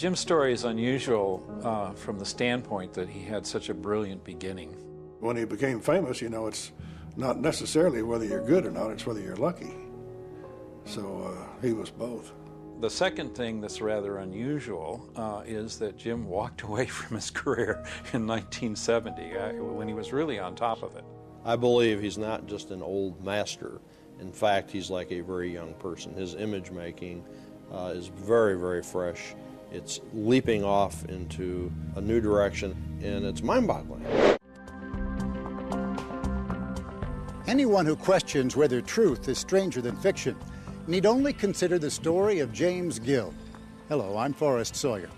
Jim's story is unusual from the standpoint that he had such a brilliant beginning. When he became famous, you know, it's not necessarily whether you're good or not, it's whether you're lucky. So he was both. The second thing that's rather unusual is that Jim walked away from his career in 1970 when he was really on top of it. I believe he's not just an old master. In fact, he's like a very young person. His image making is very, very fresh. It's leaping off into a new direction, and it's mind-boggling. Anyone who questions whether truth is stranger than fiction need only consider the story of James Gill. Hello, I'm Forrest Sawyer.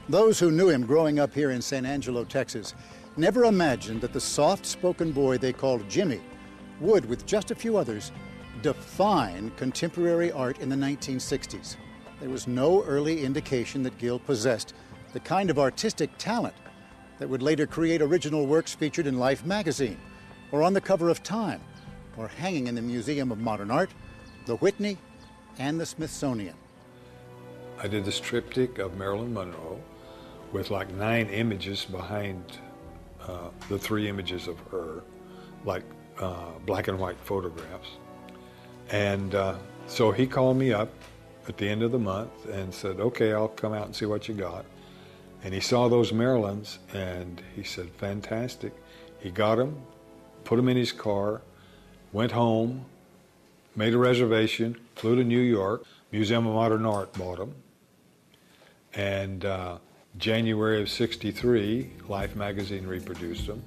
Those who knew him growing up here in San Angelo, Texas, never imagined that the soft-spoken boy they called Jimmy would, with just a few others, define contemporary art in the 1960s. There was no early indication that Gill possessed the kind of artistic talent that would later create original works featured in Life magazine, or on the cover of Time, or hanging in the Museum of Modern Art, the Whitney, and the Smithsonian. I did this triptych of Marilyn Monroe with like 9 images behind the 3 images of her, like black and white photographs. And so he called me up at the end of the month and said, okay, I'll come out and see what you got. And he saw those Marilyns and he said, fantastic. He got them, put them in his car, went home, made a reservation, flew to New York. Museum of Modern Art bought them. And January of '63, Life magazine reproduced them.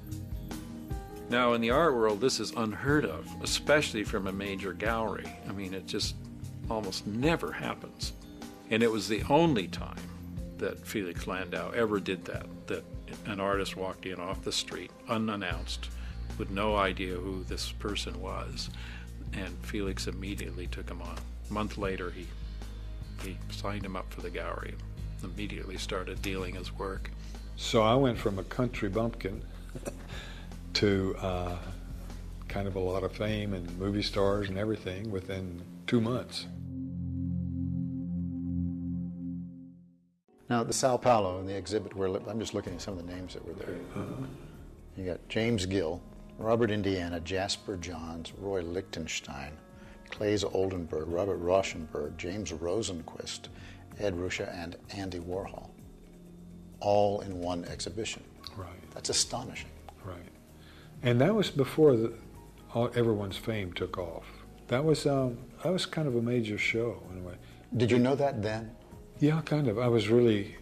Now, in the art world, this is unheard of, especially from a major gallery. I mean, it just almost never happens. And it was the only time that Felix Landau ever did that an artist walked in off the street, unannounced, with no idea who this person was, and Felix immediately took him on. A month later, he signed him up for the gallery, immediately started dealing his work. So I went from a country bumpkin to kind of a lot of fame and movie stars and everything within 2 months. Now, at the Sao Paulo, in the exhibit where, I'm just looking at some of the names that were there. You got James Gill, Robert Indiana, Jasper Johns, Roy Lichtenstein, Claes Oldenburg, Robert Rauschenberg, James Rosenquist, Ed Ruscha, and Andy Warhol, all in one exhibition. Right. That's astonishing. Right. And that was before everyone's fame took off. That was kind of a major show in a way. Did you know that then? Yeah, kind of. I was really,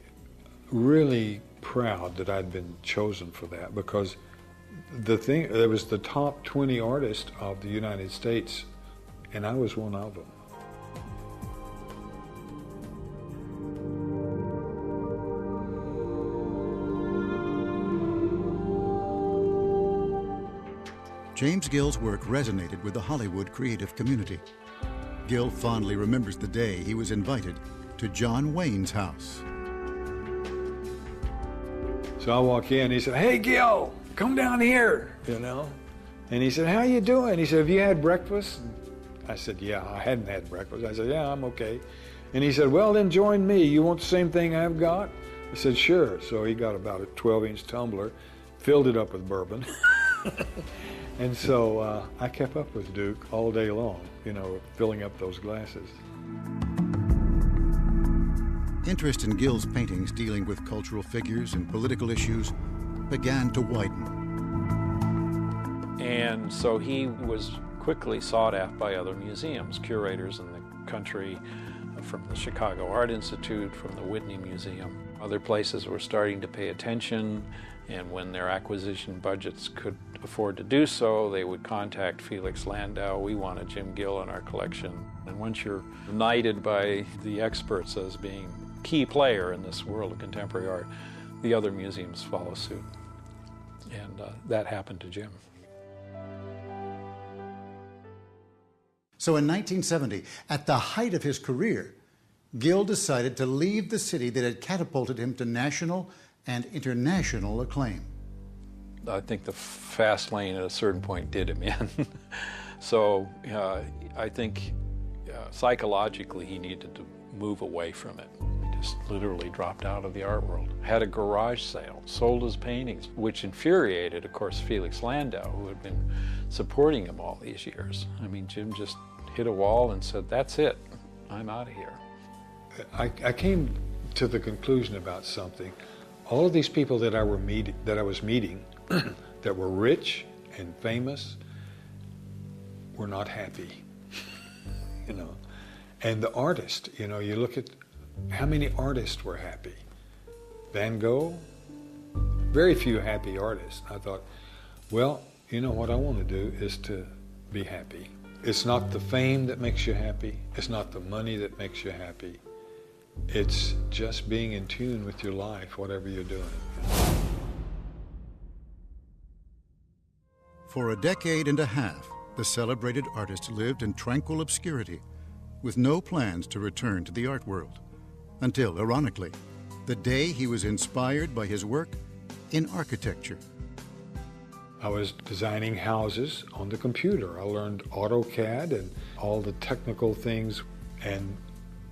really proud that I'd been chosen for that, because there was the top 20 artists of the United States, and I was one of them. James Gill's work resonated with the Hollywood creative community. Gill fondly remembers the day he was invited to John Wayne's house. So I walk in, he said, hey, Gill, come down here, you know. And he said, how you doing? He said, have you had breakfast? I said, yeah, I hadn't had breakfast. I said, yeah, I'm okay. And he said, well, then join me. You want the same thing I've got? I said, sure. So he got about a 12-inch tumbler, filled it up with bourbon. And so I kept up with Duke all day long, you know, filling up those glasses. Interest in Gill's paintings dealing with cultural figures and political issues began to widen. And so he was quickly sought after by other museums, curators in the country, from the Chicago Art Institute, from the Whitney Museum. Other places were starting to pay attention, and when their acquisition budgets could afford to do so, they would contact Felix Landau. We want a Jim Gill in our collection. And once you're knighted by the experts as being a key player in this world of contemporary art, the other museums follow suit. And that happened to Jim. So in 1970, at the height of his career, Gill decided to leave the city that had catapulted him to national and international acclaim. I think the fast lane at a certain point did him in. So I think psychologically he needed to move away from it. just literally dropped out of the art world. Had a garage sale, sold his paintings, which infuriated, of course, Felix Landau, who had been supporting him all these years. I mean, Jim just hit a wall and said, "That's it, I'm out of here." I came to the conclusion about something. All of these people that I was meeting, that were rich and famous, were not happy, you know. And the artist, you know, you look at how many artists were happy. Van Gogh, very few happy artists. I thought, well, you know, what I want to do is to be happy. It's not the fame that makes you happy. It's not the money that makes you happy. It's just being in tune with your life, whatever you're doing. For a decade and a half, the celebrated artist lived in tranquil obscurity, with no plans to return to the art world, until, ironically, the day he was inspired by his work in architecture. I was designing houses on the computer. I learned AutoCAD and all the technical things, and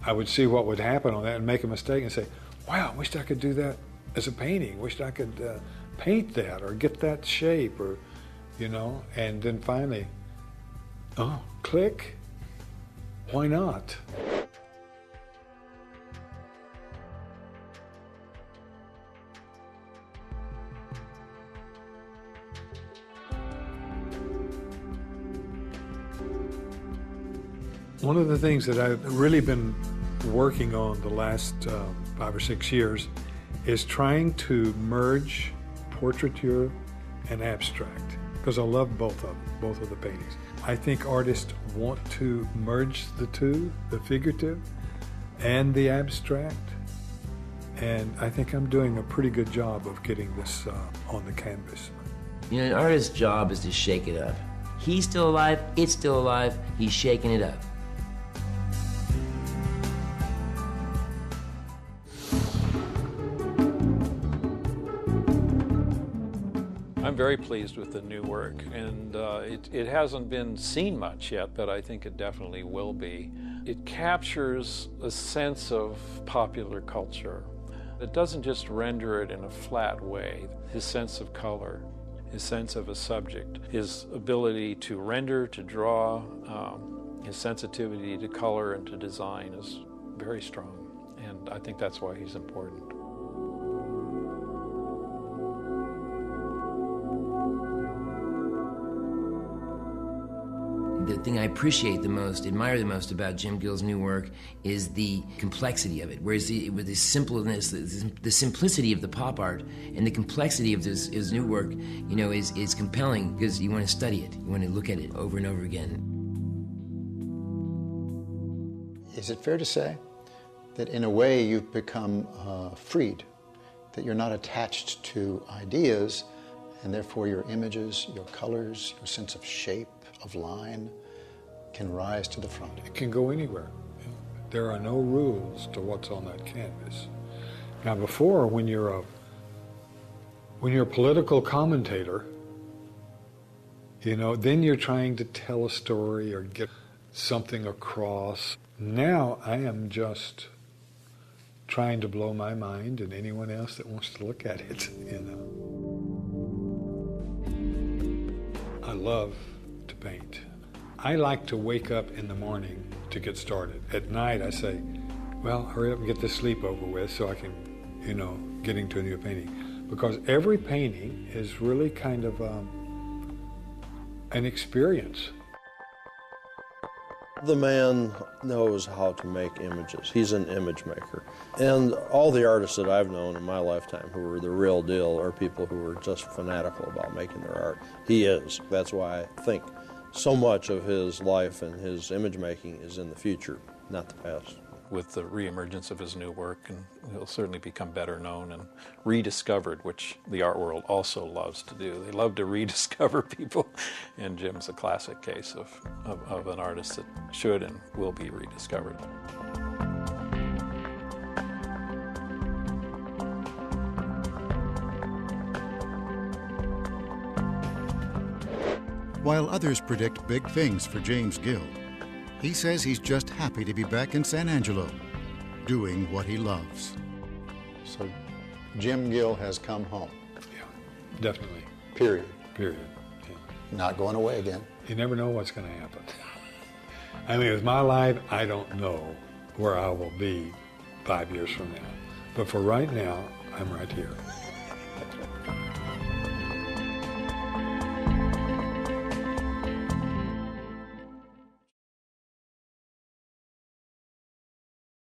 I would see what would happen on that and make a mistake and say, wow, I wish I could do that as a painting. Wish I could paint that or get that shape, or, you know, and then finally, oh, click, why not? One of the things that I've really been working on the last 5 or 6 years is trying to merge portraiture and abstract, because I love both of the paintings. I think artists want to merge the two, the figurative and the abstract, and I think I'm doing a pretty good job of getting this on the canvas. You know, an artist's job is to shake it up. He's still alive, it's still alive, he's shaking it up. I'm very pleased with the new work, and it hasn't been seen much yet, but I think it definitely will be. It captures a sense of popular culture. It doesn't just render it in a flat way. His sense of color, his sense of a subject, his ability to render, to draw, his sensitivity to color and to design is very strong, and I think that's why he's important. The thing I appreciate the most, admire the most about Jim Gill's new work is the complexity of it. Whereas with his simpleness, the simplicity of the pop art and the complexity of his new work, you know, is compelling because you want to study it, you want to look at it over and over again. Is it fair to say that in a way you've become freed, that you're not attached to ideas, and therefore your images, your colors, your sense of shape, of line, can rise to the front? It can go anywhere. There are no rules to what's on that canvas. Now before, when you're a political commentator, you know, then you're trying to tell a story or get something across. Now I am just trying to blow my mind and anyone else that wants to look at it, you know. I love to paint. I like to wake up in the morning to get started. At night I say, well, hurry up and get this sleep over with so I can, you know, get into a new painting. Because every painting is really kind of an experience. The man knows how to make images. He's an image maker. And all the artists that I've known in my lifetime who were the real deal are people who were just fanatical about making their art. He is. That's why I think so much of his life and his image making is in the future, not the past. With the reemergence of his new work, and he'll certainly become better known and rediscovered, which the art world also loves to do. They love to rediscover people, and Jim's a classic case of an artist that should and will be rediscovered. While others predict big things for James Gill, he says he's just happy to be back in San Angelo, doing what he loves. So Jim Gill has come home. Yeah, definitely. Period. Period. Yeah. Not going away again. You never know what's going to happen. I mean, with my life, I don't know where I will be 5 years from now. But for right now, I'm right here.